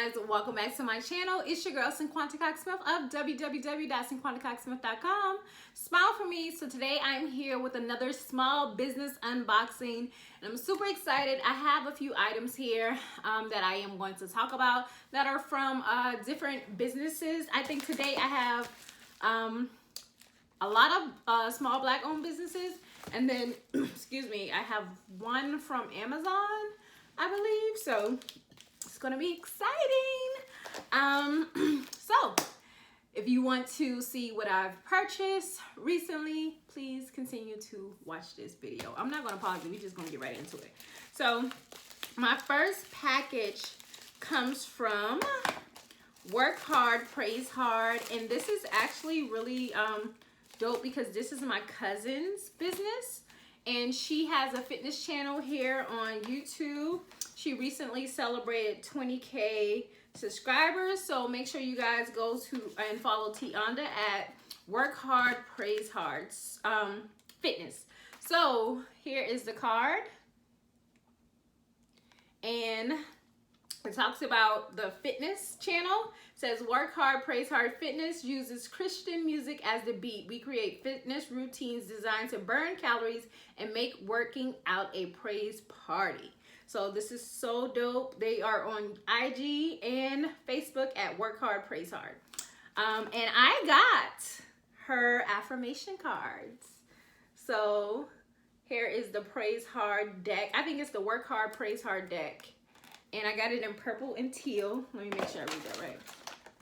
guys, welcome back to my channel. It's your girl Cinquanta Cox-Smith of www.cinquantacoxsmith.com. Smile for me. So today I'm here with another small business unboxing, and I'm super excited. I have a few items here that I am going to talk about that are from different businesses. I think today I have a lot of small black owned businesses, and then excuse me, I have one from Amazon, I believe. So it's gonna be exciting. So if you want to see what I've purchased recently, please continue to watch this video. I'm not gonna pause it, we're just gonna get right into it. So my first package comes from Work Hard, Praise Hard, and this is actually really dope because this is my cousin's business, and she has a fitness channel here on YouTube. She recently celebrated 20K subscribers, so make sure you guys go to and follow Tionda at Work Hard, Praise Hard Fitness. So here is the card, and it talks about the fitness channel. It says Work Hard, Praise Hard Fitness uses Christian music as the beat. We create fitness routines designed to burn calories and make working out a praise party. So this is so dope. They are on IG and Facebook at Work Hard, Praise Hard. And I got her affirmation cards. So here is the Praise Hard deck. I think it's the Work Hard, Praise Hard deck. And I got it in purple and teal. Let me make sure I read that right.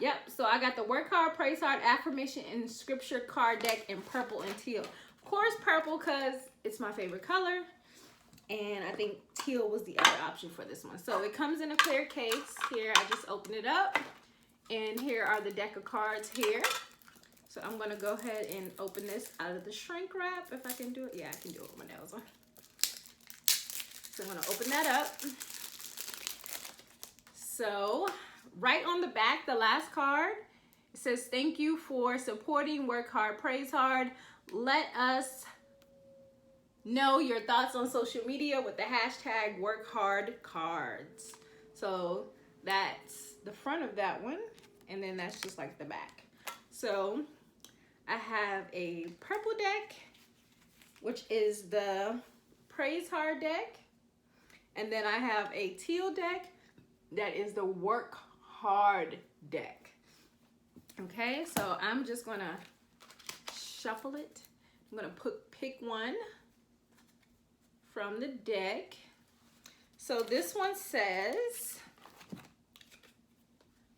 Yep, so I got the Work Hard, Praise Hard affirmation and scripture card deck in purple and teal. Of course, purple because it's my favorite color. And I think teal was the other option for this one. So it comes in a clear case. Here, I just open it up. And here are the deck of cards here. So I'm going to go ahead and open this out of the shrink wrap. If I can do it. Yeah, I can do it with my nails on. So I'm going to open that up. So right on the back, the last card, it says, thank you for supporting Work Hard, Praise Hard. Let us know your thoughts on social media with the hashtag #WorkHardCards. So that's the front of that one, and then that's just like the back. So I have a purple deck, which is the Praise Hard deck, and then I have a teal deck that is the Work Hard deck. Okay, so I'm just gonna shuffle it. I'm gonna pick one from the deck. So this one says,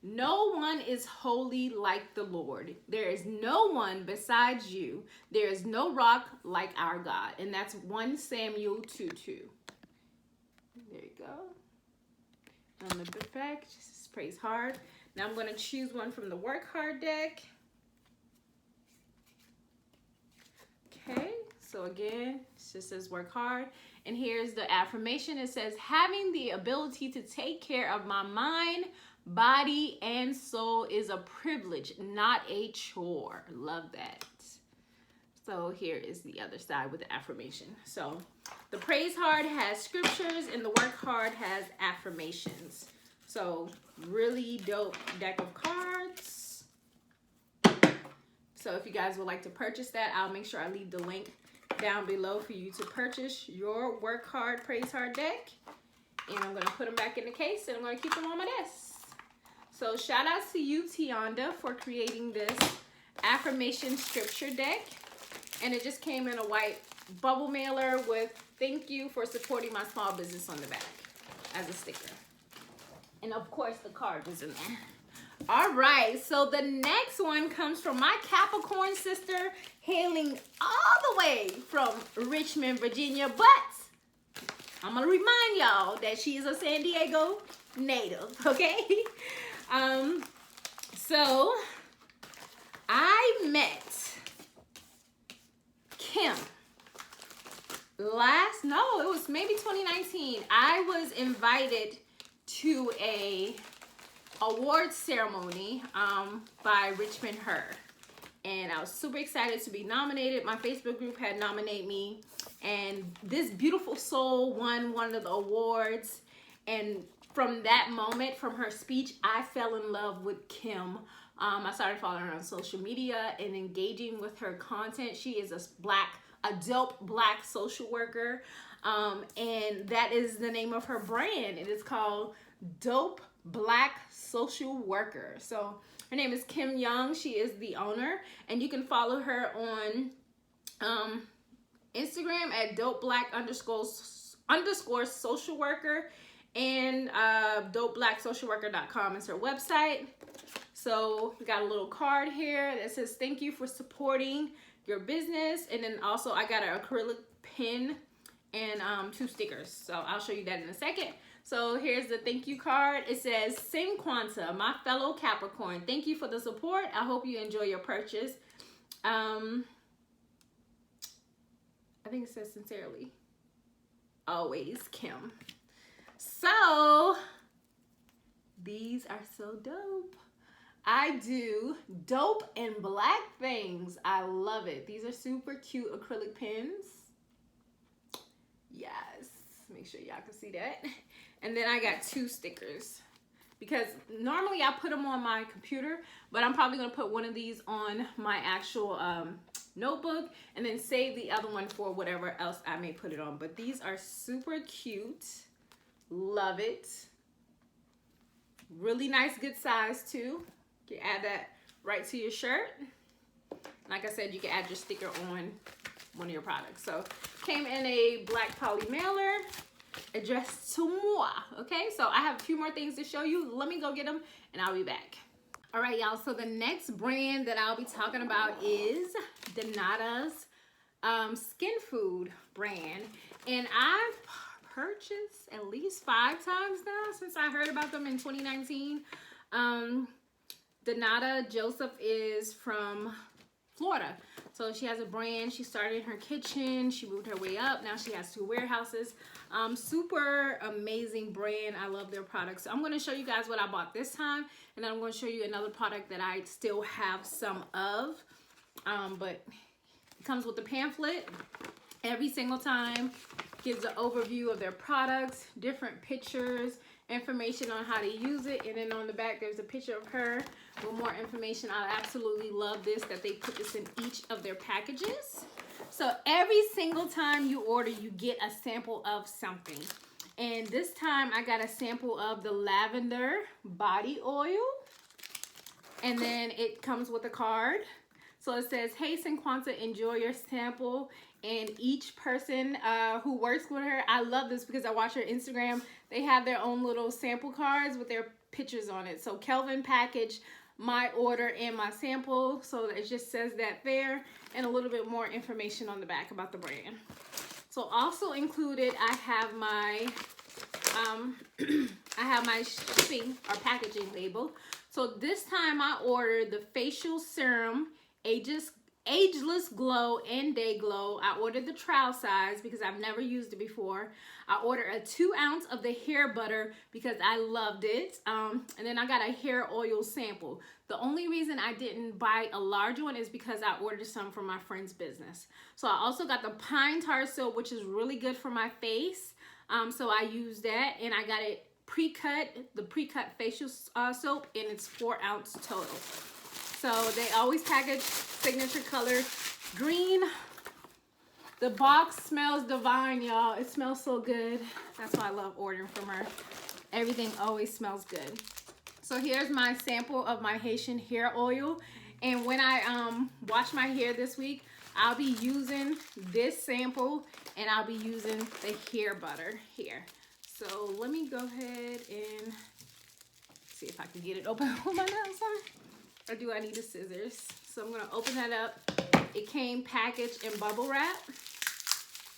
no one is holy like the Lord. There is no one besides you. There is no rock like our God. And that's 1 Samuel 2:2. There you go. On the back, just Praise Hard. Now I'm going to choose one from the Work Hard deck. Okay, so again, it just says Work Hard. And here's the affirmation. It says, having the ability to take care of my mind, body, and soul is a privilege, not a chore. Love that. So here is the other side with the affirmation. So the Praise Hard has scriptures and the Work Hard has affirmations. So really dope deck of cards. So if you guys would like to purchase that, I'll make sure I leave the link down below for you to purchase your Work Hard, Praise Hard deck. And I'm going to put them back in the case, and I'm going to keep them on my desk. So shout out to you, Tionda, for creating this affirmation scripture deck. And it just came in a white bubble mailer with thank you for supporting my small business on the back as a sticker. And of course the card was in there. All right, so the next one comes from my Capricorn sister, hailing all the way from Richmond, Virginia. But I'm gonna remind y'all that she is a San Diego native, okay? So I met Kim it was maybe 2019. I was invited to a award ceremony by Richmond Her, and I was super excited to be nominated. My Facebook group had nominated me, and this beautiful soul won one of the awards. And from that moment, from her speech, I fell in love with Kim. I started following her on social media and engaging with her content. She is a dope black social worker. And that is the name of her brand. It is called Dope Black Social Worker. So her name is Kim Young. She is the owner, and you can follow her on Instagram at @dope_black_social worker, and dopeblacksocialworker.com is her website. So we got a little card here that says thank you for supporting your business, and then also I got an acrylic pen and 2 stickers. So I'll show you that in a second. So here's the thank you card. It says, Cinquanta, my fellow Capricorn, thank you for the support. I hope you enjoy your purchase. I think it says sincerely, always Kim. So these are so dope. I do dope and black things. I love it. These are super cute acrylic pens. Yes, make sure y'all can see that. And then I got 2 stickers because normally I put them on my computer, but I'm probably gonna put one of these on my actual notebook and then save the other one for whatever else I may put it on. But these are super cute. Love it. Really nice, good size too. You can add that right to your shirt. Like I said, you can add your sticker on one of your products. So came in a black poly mailer addressed to moi. Okay, so I have a few more things to show you. Let me go get them and I'll be back. All right, y'all, so the next brand that I'll be talking about is Donata's Skin Food brand. And I've purchased at least 5 times now since I heard about them in 2019. Donata Joseph is from Florida. So she has a brand. She started in her kitchen. She moved her way up. Now she has 2 warehouses. Super amazing brand. I love their products. So I'm going to show you guys what I bought this time. And then I'm going to show you another product that I still have some of. But it comes with the pamphlet every single time. Gives an overview of their products, different pictures, information on how to use it, and then on the back there's a picture of her with more information. I absolutely love this, that they put this in each of their packages. So every single time you order, you get a sample of something. And this time I got a sample of the lavender body oil, and then it comes with a card. So it says, hey Cinquanta, enjoy your sample. And each person who works with her, I love this because I watch her Instagram. They have their own little sample cards with their pictures on it. So Kelvin packaged my order and my sample. So it just says that there, and a little bit more information on the back about the brand. So also included, I have my shipping or packaging label. So this time I ordered the facial serum Ageless Glow and Day Glow. I ordered the trial size because I've never used it before. I ordered a 2 ounce of the hair butter because I loved it. And then I got a hair oil sample. The only reason I didn't buy a large one is because I ordered some from my friend's business. So I also got the pine tar soap, which is really good for my face. So I used that, and I got it pre-cut, the pre-cut facial soap, and it's 4 ounce total. So they always package signature color green. The box smells divine, y'all. It smells so good. That's why I love ordering from her. Everything always smells good. So here's my sample of my Haitian hair oil. And when I wash my hair this week, I'll be using this sample, and I'll be using the hair butter here. So let me go ahead and see if I can get it open with my nails on. Or do I need the scissors? So I'm gonna open that up. It came packaged in bubble wrap,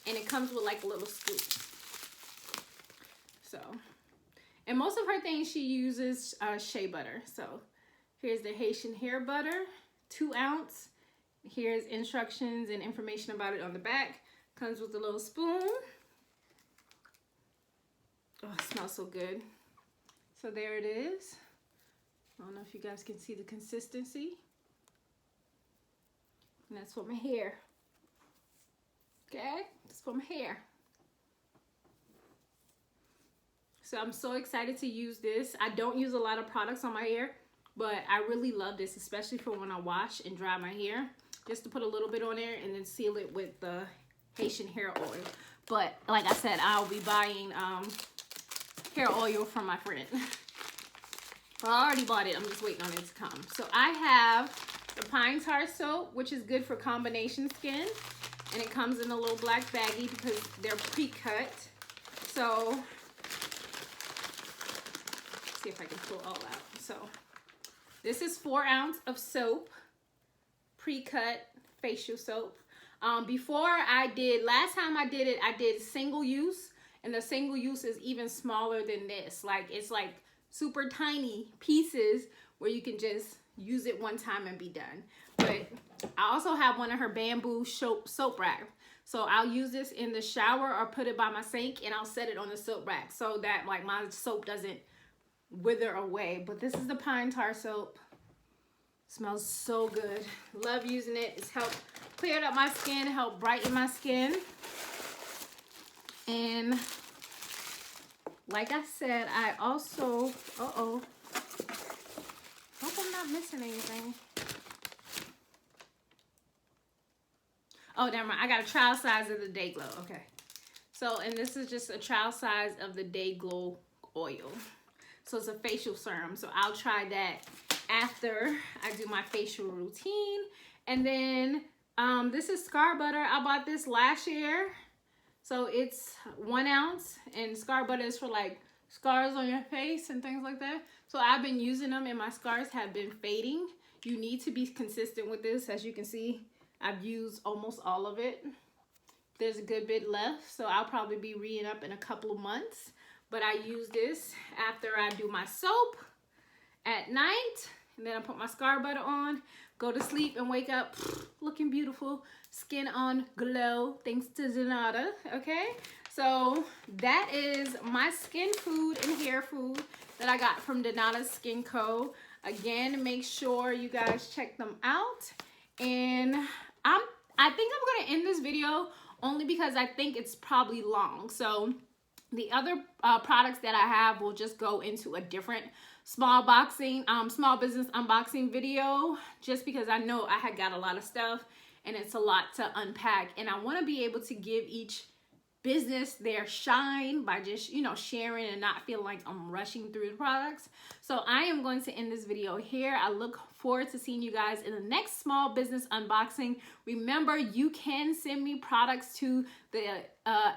and it comes with like a little scoop. So, and most of her things she uses shea butter. So here's the Haitian hair butter, 2 ounce. Here's instructions and information about it on the back. Comes with a little spoon. Oh, it smells so good. So there it is. I don't know if you guys can see the consistency. And that's for my hair. Okay, that's for my hair. So I'm so excited to use this. I don't use a lot of products on my hair, but I really love this, especially for when I wash and dry my hair. Just to put a little bit on there and then seal it with the Haitian hair oil. But like I said, I'll be buying hair oil from my friend. Well, I already bought it. I'm just waiting on it to come. So I have the pine tar soap, which is good for combination skin. And it comes in a little black baggie because they're pre-cut. So, let's see if I can pull all out. So, this is 4 ounces of soap. Pre-cut facial soap. Last time I did it, I did single use. And the single use is even smaller than this. Like, it's like super tiny pieces where you can just use it one time and be done. But I also have one of her bamboo soap rack. So I'll use this in the shower or put it by my sink and I'll set it on the soap rack so that like my soap doesn't wither away. But this is the pine tar soap. Smells so good. Love using it. It's helped clear up my skin, help brighten my skin. And like I said, I also, hope I'm not missing anything. Oh, never mind. I got a trial size of the Day Glow. Okay. So, and this is just a trial size of the Day Glow oil. So, it's a facial serum. So, I'll try that after I do my facial routine. And then, this is Scar Butter. I bought this last year. So, it's 1 ounce. And Scar Butter is for, like, scars on your face and things like that. So, I've been using them and my scars have been fading. You need to be consistent with this. As you can see, I've used almost all of it. There's a good bit left, so I'll probably be re-ing up in a couple of months. But I use this after I do my soap at night, and then I put my Scar Butter on, go to sleep, and wake up looking beautiful, skin on glow, thanks to Zenata, okay? So that is my skin food and hair food that I got from Donata Skin Co. Again, make sure you guys check them out. And I think I'm gonna end this video only because I think it's probably long. So the other products that I have will just go into a different small business unboxing video, just because I know I had got a lot of stuff and it's a lot to unpack, and I want to be able to give each business their shine by just, you know, sharing and not feel like I'm rushing through the products. So I am going to end this video here. I look forward to seeing you guys in the next small business unboxing. Remember, you can send me products to the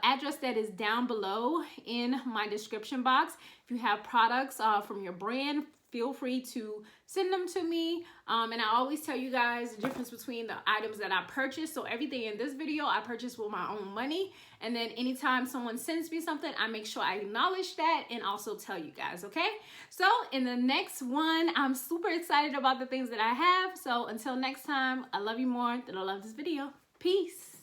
address that is down below in my description box. If you have products from your brand, feel free to send them to me. And I always tell you guys the difference between the items that I purchase. So everything in this video, I purchase with my own money. And then anytime someone sends me something, I make sure I acknowledge that and also tell you guys, okay? So in the next one, I'm super excited about the things that I have. So until next time, I love you more than I love this video. Peace.